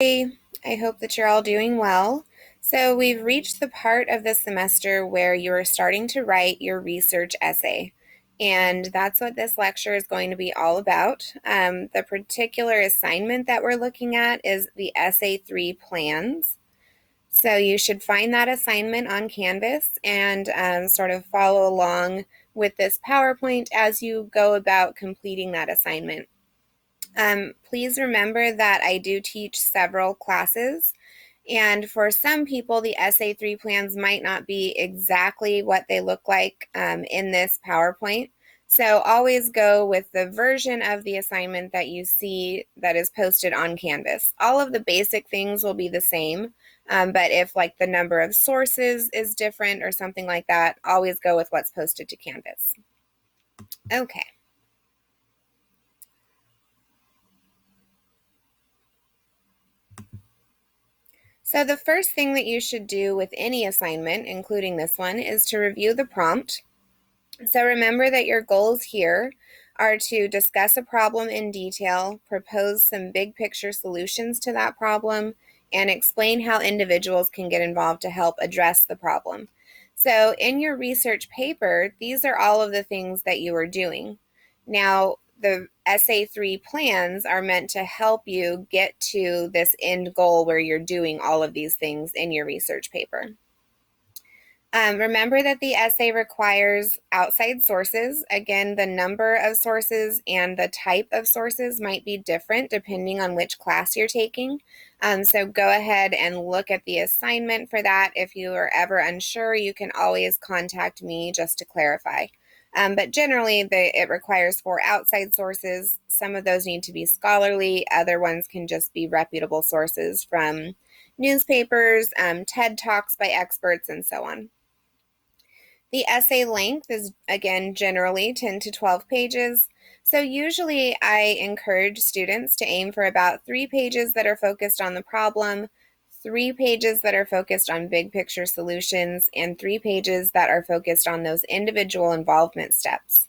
Hey, I hope that you're all doing well. So we've reached the part of the semester where you're starting to write your research essay. And that's what this lecture is going to be all about. The particular assignment that we're looking at is the Essay 3 plans. So you should find that assignment on Canvas and sort of follow along with this PowerPoint as you go about completing that assignment. Please remember that I do teach several classes, and for some people, the Essay 3 plans might not be exactly what they look like in this PowerPoint. So always go with the version of the assignment that you see that is posted on Canvas. All of the basic things will be the same, but if like the number of sources is different or something like that, always go with what's posted to Canvas. Okay. So the first thing that you should do with any assignment, including this one, is to review the prompt. So remember that your goals here are to discuss a problem in detail, propose some big picture solutions to that problem, and explain how individuals can get involved to help address the problem. So in your research paper, these are all of the things that you are doing. Now, the Essay 3 plans are meant to help you get to this end goal where you're doing all of these things in your research paper. Remember that the essay requires outside sources. Again, the number of sources and the type of sources might be different depending on which class you're taking. So go ahead and look at the assignment for that. If you are ever unsure, you can always contact me just to clarify. But generally, it requires 4 outside sources. Some of those need to be scholarly. Other ones can just be reputable sources from newspapers, TED Talks by experts, and so on. The essay length is, again, generally 10 to 12 pages. So usually I encourage students to aim for about 3 pages that are focused on the problem, 3 pages that are focused on big picture solutions, and 3 pages that are focused on those individual involvement steps.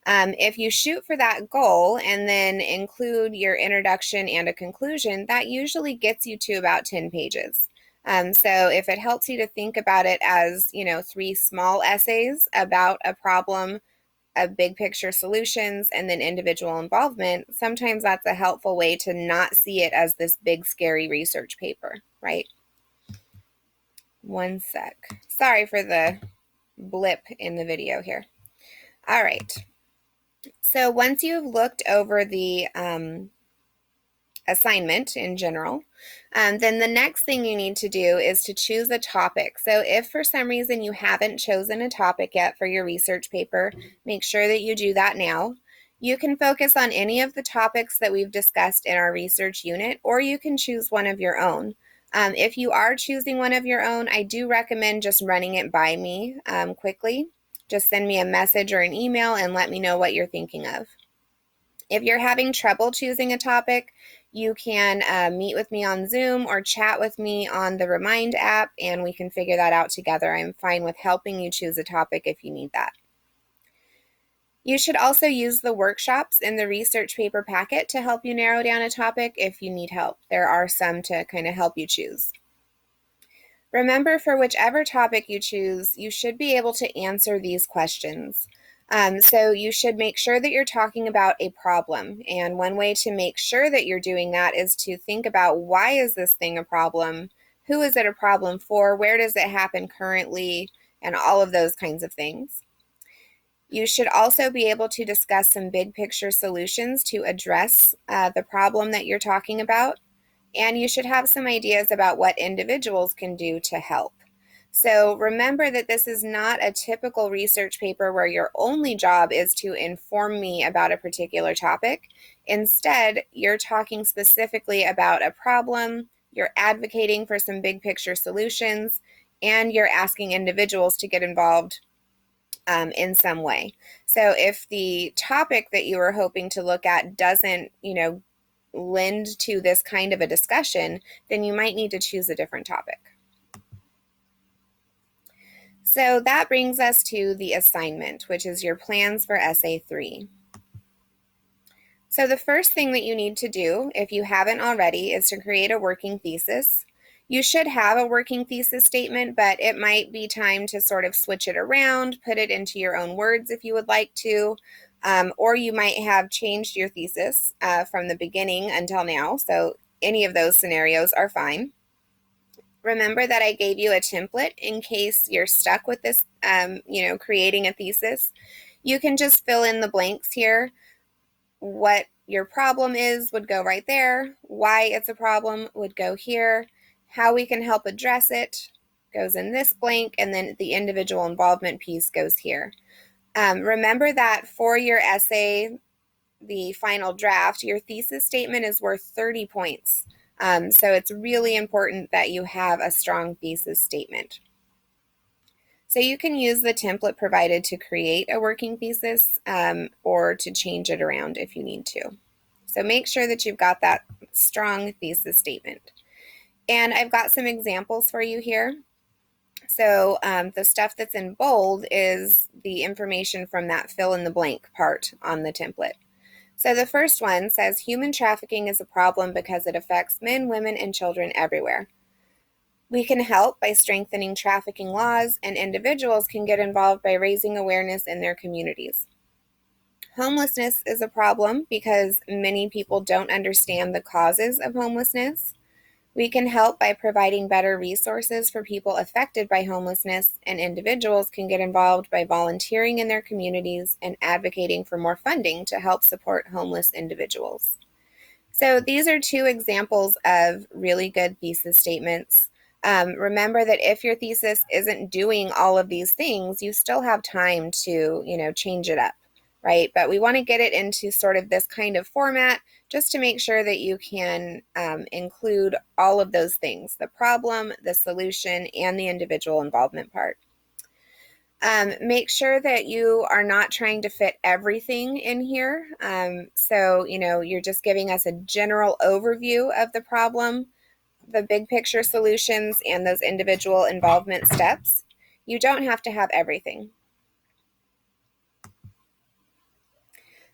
If you shoot for that goal and then include your introduction and a conclusion, that usually gets you to about 10 pages. So if it helps you to think about it as, 3 small essays about a problem, a big picture solutions, and then individual involvement, sometimes that's a helpful way to not see it as this big, scary research paper, right? One sec. Sorry for the blip in the video here. All right. So once you've looked over the assignment in general, then the next thing you need to do is to choose a topic. So if for some reason you haven't chosen a topic yet for your research paper, make sure that you do that now. You can focus on any of the topics that we've discussed in our research unit, or you can choose one of your own. If you are choosing one of your own, I do recommend just running it by me quickly. Just send me a message or an email and let me know what you're thinking of. If you're having trouble choosing a topic, you can meet with me on Zoom or chat with me on the Remind app, and we can figure that out together. I'm fine with helping you choose a topic if you need that. You should also use the workshops in the research paper packet to help you narrow down a topic if you need help. There are some to kind of help you choose. Remember, for whichever topic you choose, you should be able to answer these questions. So you should make sure that you're talking about a problem. And one way to make sure that you're doing that is to think about, why is this thing a problem? Who is it a problem for? Where does it happen currently? And all of those kinds of things. You should also be able to discuss some big picture solutions to address the problem that you're talking about. And you should have some ideas about what individuals can do to help. So remember that this is not a typical research paper where your only job is to inform me about a particular topic. Instead, you're talking specifically about a problem, you're advocating for some big picture solutions, and you're asking individuals to get involved in some way. So if the topic that you were hoping to look at doesn't, lend to this kind of a discussion, then you might need to choose a different topic. So that brings us to the assignment, which is your plans for Essay 3. So the first thing that you need to do, if you haven't already, is to create a working thesis. You should have a working thesis statement, but it might be time to sort of switch it around, put it into your own words if you would like to, or you might have changed your thesis from the beginning until now. So any of those scenarios are fine. Remember that I gave you a template in case you're stuck with this, creating a thesis. You can just fill in the blanks here. What your problem is would go right there. Why it's a problem would go here. How we can help address it goes in this blank, and then the individual involvement piece goes here. Remember that for your essay, the final draft, your thesis statement is worth 30 points. So it's really important that you have a strong thesis statement. So you can use the template provided to create a working thesis or to change it around if you need to. So make sure that you've got that strong thesis statement. And I've got some examples for you here. So the stuff that's in bold is the information from that fill in the blank part on the template. So the first one says human trafficking is a problem because it affects men, women, and children everywhere. We can help by strengthening trafficking laws, and individuals can get involved by raising awareness in their communities. Homelessness is a problem because many people don't understand the causes of homelessness. We can help by providing better resources for people affected by homelessness, and individuals can get involved by volunteering in their communities and advocating for more funding to help support homeless individuals. So these are two examples of really good thesis statements. Remember that if your thesis isn't doing all of these things, you still have time to, change it up, right? But we want to get it into sort of this kind of format just to make sure that you can include all of those things, the problem, the solution, and the individual involvement part. Make sure that you are not trying to fit everything in here. So, you're just giving us a general overview of the problem, the big picture solutions, and those individual involvement steps. You don't have to have everything.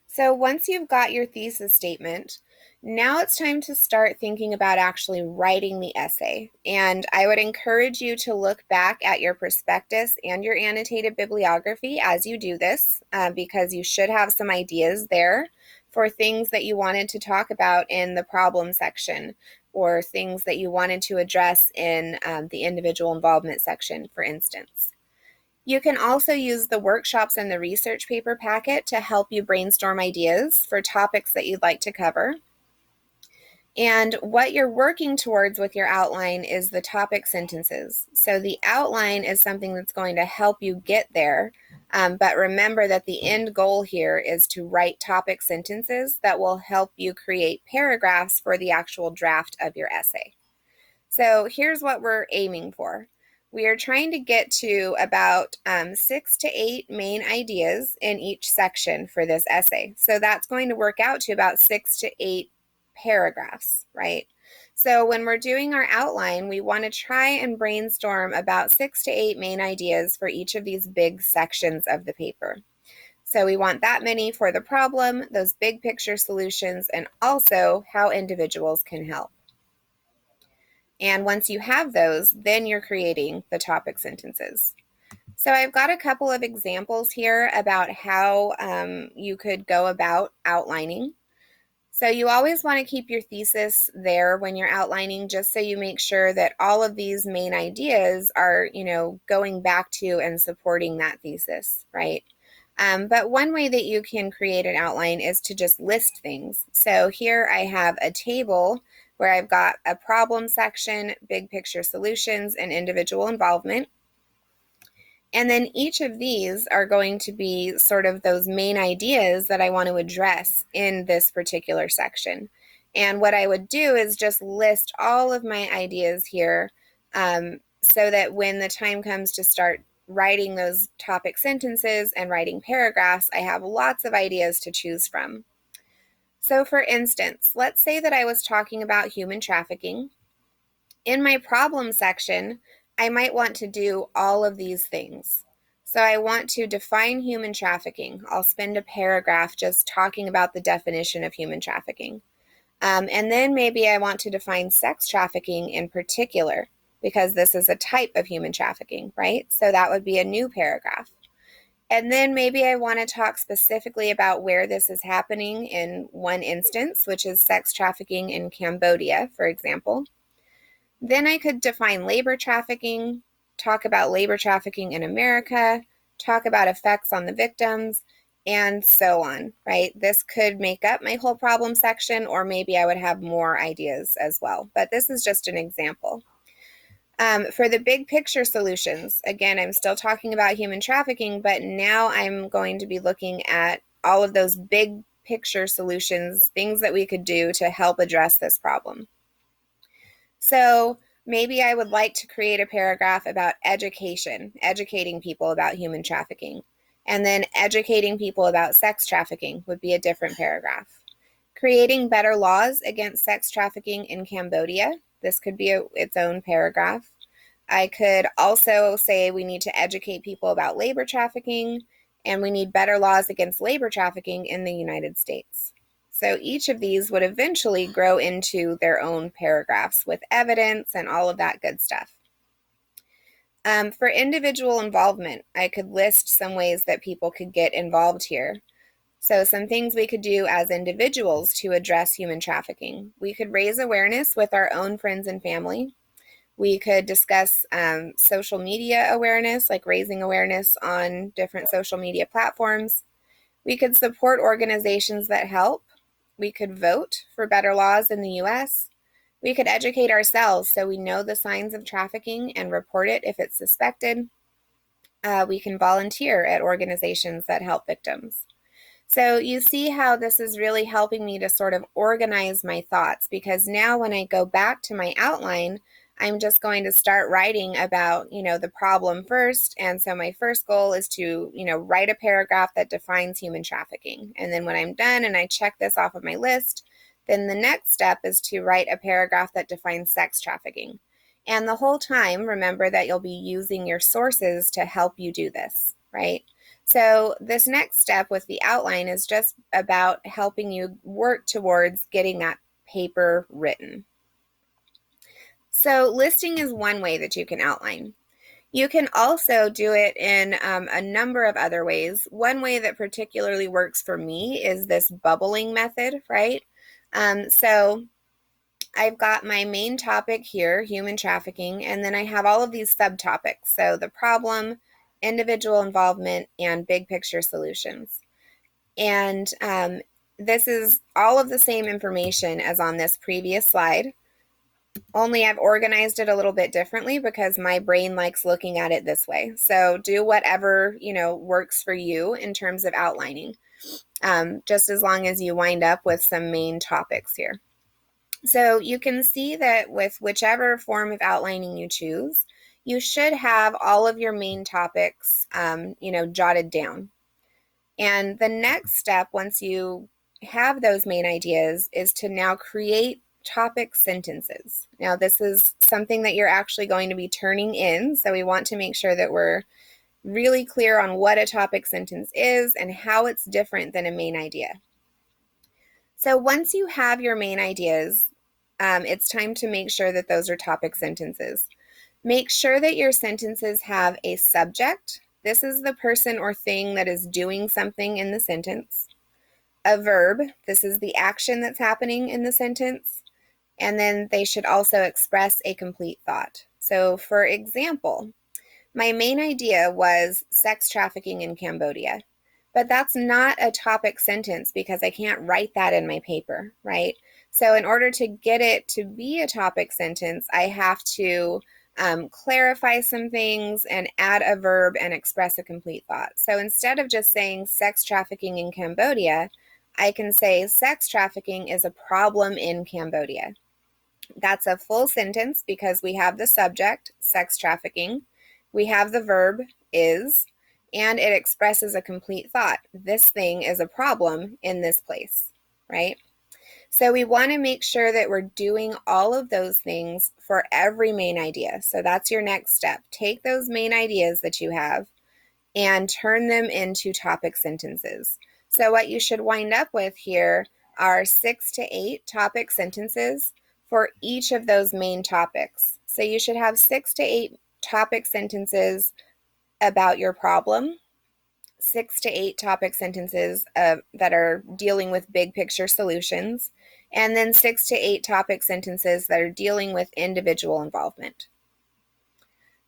So once you've got your thesis statement, now it's time to start thinking about actually writing the essay. And I would encourage you to look back at your prospectus and your annotated bibliography as you do this, because you should have some ideas there for things that you wanted to talk about in the problem section, or things that you wanted to address in the individual involvement section, for instance. You can also use the workshops and the research paper packet to help you brainstorm ideas for topics that you'd like to cover. And what you're working towards with your outline is the topic sentences. So the outline is something that's going to help you get there, but remember that the end goal here is to write topic sentences that will help you create paragraphs for the actual draft of your essay. So here's what we're aiming for. We are trying to get to about 6 to 8 main ideas in each section for this essay. So that's going to work out to about 6 to 8 paragraphs, right? So when we're doing our outline, we want to try and brainstorm about 6 to 8 main ideas for each of these big sections of the paper. So we want that many for the problem, those big picture solutions, and also how individuals can help. And once you have those, then you're creating the topic sentences. So I've got a couple of examples here about how you could go about outlining. So you always want to keep your thesis there when you're outlining, just so you make sure that all of these main ideas are, going back to and supporting that thesis, right? But one way that you can create an outline is to just list things. So here I have a table where I've got a problem section, big picture solutions, and individual involvement. And then each of these are going to be sort of those main ideas that I want to address in this particular section. And what I would do is just list all of my ideas here, so that when the time comes to start writing those topic sentences and writing paragraphs, I have lots of ideas to choose from. So for instance, let's say that I was talking about human trafficking. In my problem section, I might want to do all of these things. So I want to define human trafficking. I'll spend a paragraph just talking about the definition of human trafficking. And then maybe I want to define sex trafficking in particular, because this is a type of human trafficking, right? So that would be a new paragraph. And then maybe I want to talk specifically about where this is happening in one instance, which is sex trafficking in Cambodia, for example. Then I could define labor trafficking, talk about labor trafficking in America, talk about effects on the victims, and so on, right? This could make up my whole problem section, or maybe I would have more ideas as well. But this is just an example. For the big picture solutions, again, I'm still talking about human trafficking, but now I'm going to be looking at all of those big picture solutions, things that we could do to help address this problem. So maybe I would like to create a paragraph about education, educating people about human trafficking. And then educating people about sex trafficking would be a different paragraph. Creating better laws against sex trafficking in Cambodia. This could be its own paragraph. I could also say we need to educate people about labor trafficking, and we need better laws against labor trafficking in the United States. So each of these would eventually grow into their own paragraphs with evidence and all of that good stuff. For individual involvement, I could list some ways that people could get involved here. So some things we could do as individuals to address human trafficking. We could raise awareness with our own friends and family. We could discuss social media awareness, like raising awareness on different social media platforms. We could support organizations that help. We could vote for better laws in the U.S. We could educate ourselves so we know the signs of trafficking and report it if it's suspected. We can volunteer at organizations that help victims. So you see how this is really helping me to sort of organize my thoughts, because now when I go back to my outline, I'm just going to start writing about, the problem first. And so my first goal is to, write a paragraph that defines human trafficking. And then when I'm done and I check this off of my list, then the next step is to write a paragraph that defines sex trafficking. And the whole time, remember that you'll be using your sources to help you do this, right? So this next step with the outline is just about helping you work towards getting that paper written. So listing is one way that you can outline. You can also do it in a number of other ways. One way that particularly works for me is this bubbling method, right? So I've got my main topic here, human trafficking, and then I have all of these subtopics. So the problem, individual involvement, and big picture solutions. And this is all of the same information as on this previous slide, only I've organized it a little bit differently because my brain likes looking at it this way. So do whatever, works for you in terms of outlining, just as long as you wind up with some main topics here. So you can see that with whichever form of outlining you choose, you should have all of your main topics, jotted down. And the next step, once you have those main ideas, is to now create topic sentences. Now, this is something that you're actually going to be turning in, so we want to make sure that we're really clear on what a topic sentence is and how it's different than a main idea. So once you have your main ideas, it's time to make sure that those are topic sentences. Make sure that your sentences have a subject. This is the person or thing that is doing something in the sentence. A verb. This is the action that's happening in the sentence. And then they should also express a complete thought. So for example, my main idea was sex trafficking in Cambodia. But that's not a topic sentence because I can't write that in my paper, right? So in order to get it to be a topic sentence, I have to clarify some things and add a verb and express a complete thought. So instead of just saying sex trafficking in Cambodia, I can say sex trafficking is a problem in Cambodia. That's a full sentence because we have the subject, sex trafficking, we have the verb, is, and it expresses a complete thought. This thing is a problem in this place, right? So we want to make sure that we're doing all of those things for every main idea. So that's your next step. Take those main ideas that you have and turn them into topic sentences. So what you should wind up with here are 6 to 8 topic sentences for each of those main topics. So you should have 6 to 8 topic sentences about your problem, 6 to 8 topic sentences that are dealing with big picture solutions, and then 6 to 8 topic sentences that are dealing with individual involvement.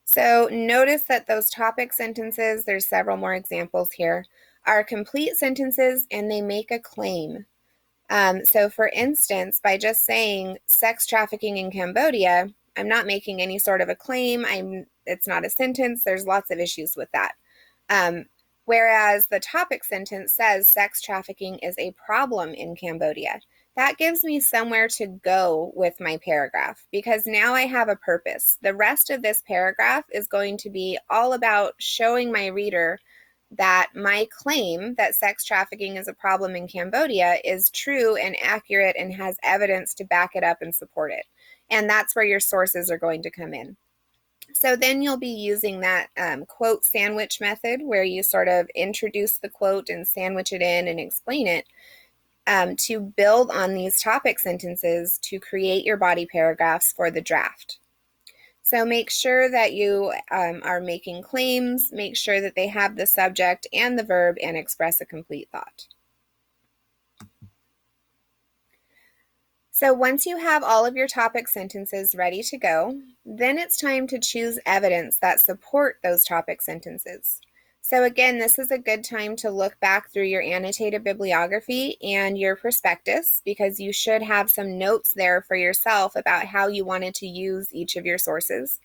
So notice that those topic sentences, there's several more examples here, are complete sentences and they make a claim. So for instance, by just saying sex trafficking in Cambodia, I'm not making any sort of a claim. It's not a sentence. There's lots of issues with that. Whereas the topic sentence says sex trafficking is a problem in Cambodia. That gives me somewhere to go with my paragraph because now I have a purpose. The rest of this paragraph is going to be all about showing my reader that my claim that sex trafficking is a problem in Cambodia is true and accurate and has evidence to back it up and support it. And that's where your sources are going to come in. So then you'll be using that quote sandwich method where you sort of introduce the quote and sandwich it in and explain it to build on these topic sentences to create your body paragraphs for the draft. So make sure that you are making claims, make sure that they have the subject and the verb and express a complete thought. So once you have all of your topic sentences ready to go, then it's time to choose evidence that support those topic sentences. So again, this is a good time to look back through your annotated bibliography and your prospectus because you should have some notes there for yourself about how you wanted to use each of your sources.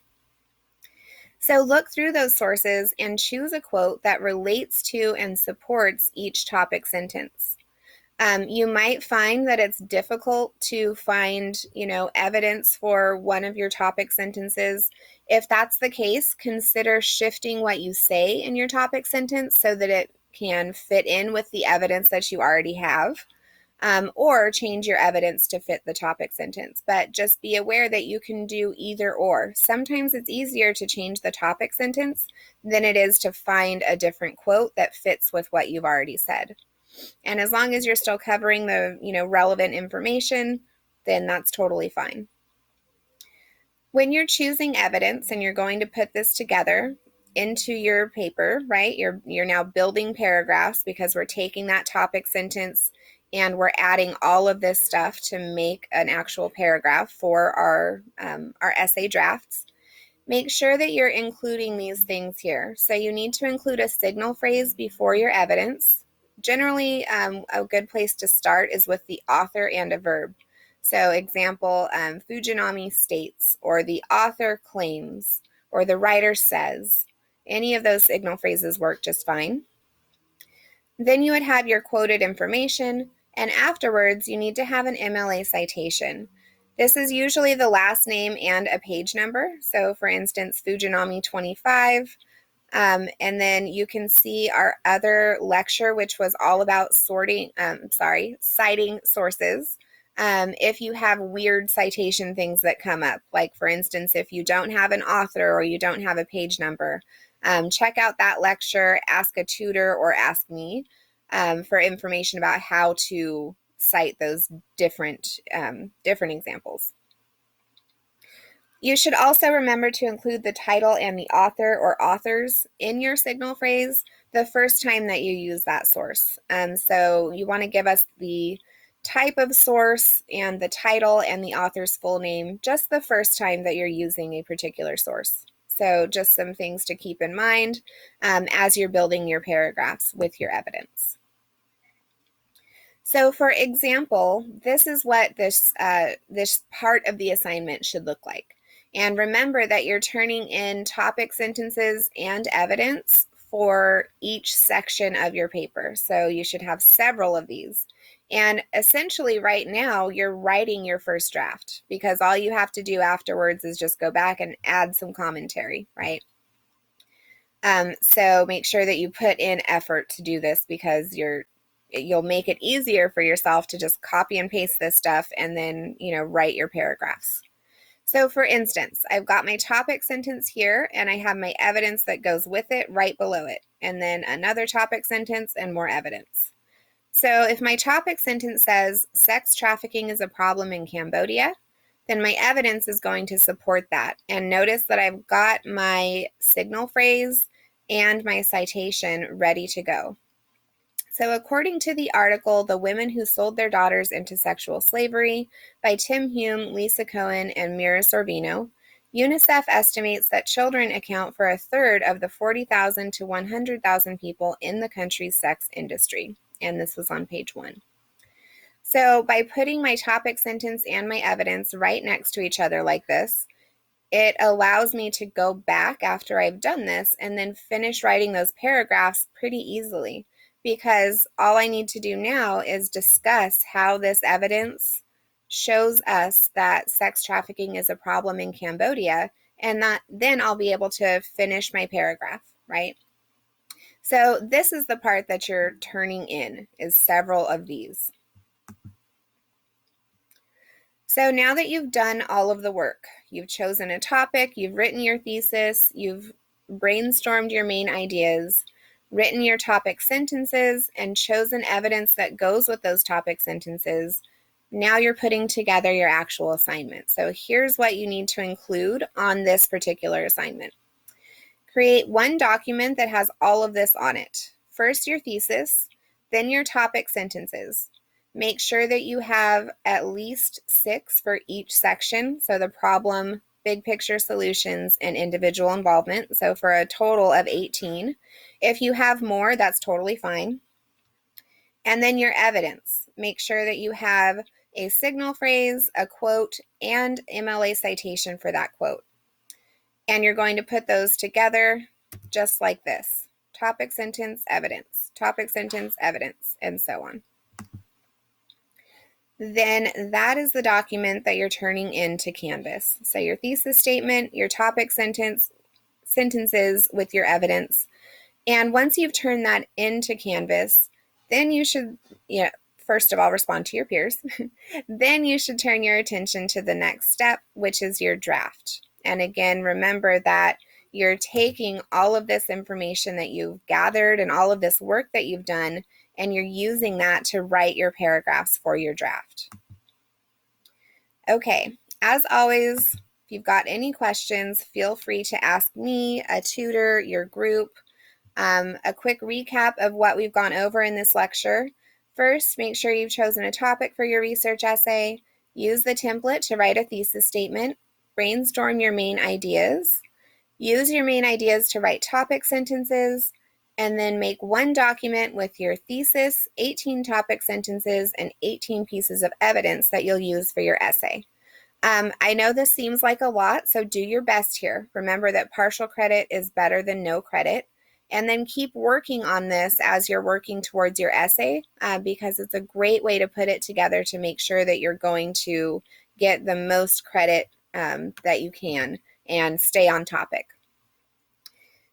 So look through those sources and choose a quote that relates to and supports each topic sentence. You might find that it's difficult to find, evidence for one of your topic sentences. If that's the case, consider shifting what you say in your topic sentence so that it can fit in with the evidence that you already have, or change your evidence to fit the topic sentence. But just be aware that you can do either or. Sometimes it's easier to change the topic sentence than it is to find a different quote that fits with what you've already said. And as long as you're still covering the, relevant information, then that's totally fine. When you're choosing evidence and you're going to put this together into your paper, right? You're now building paragraphs because we're taking that topic sentence and we're adding all of this stuff to make an actual paragraph for our essay drafts. Make sure that you're including these things here. So you need to include a signal phrase before your evidence. Generally, a good place to start is with the author and a verb. So example, Fujinami states, or the author claims, or the writer says. Any of those signal phrases work just fine. Then you would have your quoted information, and afterwards you need to have an MLA citation. This is usually the last name and a page number. So for instance, Fujinami 25. And then you can see our other lecture, which was all about citing sources. If you have weird citation things that come up, like for instance, if you don't have an author or you don't have a page number, check out that lecture, ask a tutor or ask me for information about how to cite those different examples. You should also remember to include the title and the author or authors in your signal phrase the first time that you use that source. So you want to give us the type of source and the title and the author's full name just the first time that you're using a particular source. So just some things to keep in mind as you're building your paragraphs with your evidence. So for example, this is what this part of the assignment should look like. And remember that you're turning in topic sentences and evidence for each section of your paper. So you should have several of these. And essentially right now, you're writing your first draft because all you have to do afterwards is just go back and add some commentary, right? So make sure that you put in effort to do this because you'll make it easier for yourself to just copy and paste this stuff and then, write your paragraphs. So for instance, I've got my topic sentence here and I have my evidence that goes with it right below it, and then another topic sentence and more evidence. So if my topic sentence says sex trafficking is a problem in Cambodia, then my evidence is going to support that. And notice that I've got my signal phrase and my citation ready to go. So according to the article, The Women Who Sold Their Daughters into Sexual Slavery by Tim Hume, Lisa Cohen, and Mira Sorvino, UNICEF estimates that children account for a third of the 40,000 to 100,000 people in the country's sex industry. And this was on page 1. So by putting my topic sentence and my evidence right next to each other like this, it allows me to go back after I've done this and then finish writing those paragraphs pretty easily, because all I need to do now is discuss how this evidence shows us that sex trafficking is a problem in Cambodia, and that then I'll be able to finish my paragraph, right? So this is the part that you're turning in, is several of these. So now that you've done all of the work, you've chosen a topic, you've written your thesis, you've brainstormed your main ideas, written your topic sentences, and chosen evidence that goes with those topic sentences, now you're putting together your actual assignment. So here's what you need to include on this particular assignment. Create one document that has all of this on it. First, your thesis, then your topic sentences. Make sure that you have at least 6 for each section, so the problem, big picture solutions, and individual involvement, so for a total of 18. If you have more, that's totally fine. And then your evidence. Make sure that you have a signal phrase, a quote, and MLA citation for that quote. And you're going to put those together just like this. Topic, sentence, evidence. Topic, sentence, evidence, and so on. Then that is the document that you're turning into Canvas. So your thesis statement, your topic sentences with your evidence. And once you've turned that into Canvas, then you should, first of all, respond to your peers. Then you should turn your attention to the next step, which is your draft. And again, remember that you're taking all of this information that you've gathered and all of this work that you've done, and you're using that to write your paragraphs for your draft. Okay, as always, if you've got any questions, feel free to ask me, a tutor, your group. A quick recap of what we've gone over in this lecture. First, make sure you've chosen a topic for your research essay. Use the template to write a thesis statement. Brainstorm your main ideas. Use your main ideas to write topic sentences, and then make one document with your thesis, 18 topic sentences, and 18 pieces of evidence that you'll use for your essay. I know this seems like a lot, so do your best here. Remember that partial credit is better than no credit. And then keep working on this as you're working towards your essay, because it's a great way to put it together to make sure that you're going to get the most credit that you can and stay on topic.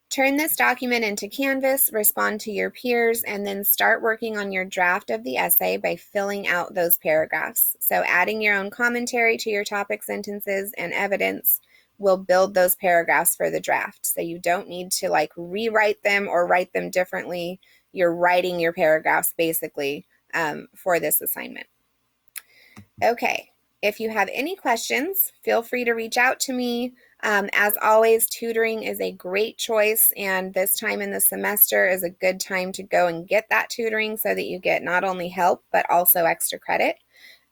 Turn this document into Canvas, respond to your peers, and then start working on your draft of the essay by filling out those paragraphs. So adding your own commentary to your topic sentences and evidence will build those paragraphs for the draft. So you don't need to rewrite them or write them differently. You're writing your paragraphs basically for this assignment. Okay, if you have any questions, feel free to reach out to me. As always, tutoring is a great choice, and this time in the semester is a good time to go and get that tutoring so that you get not only help, but also extra credit.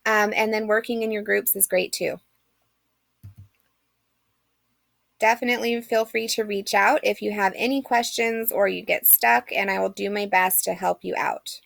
And then working in your groups is great too. Definitely feel free to reach out if you have any questions or you get stuck, and I will do my best to help you out.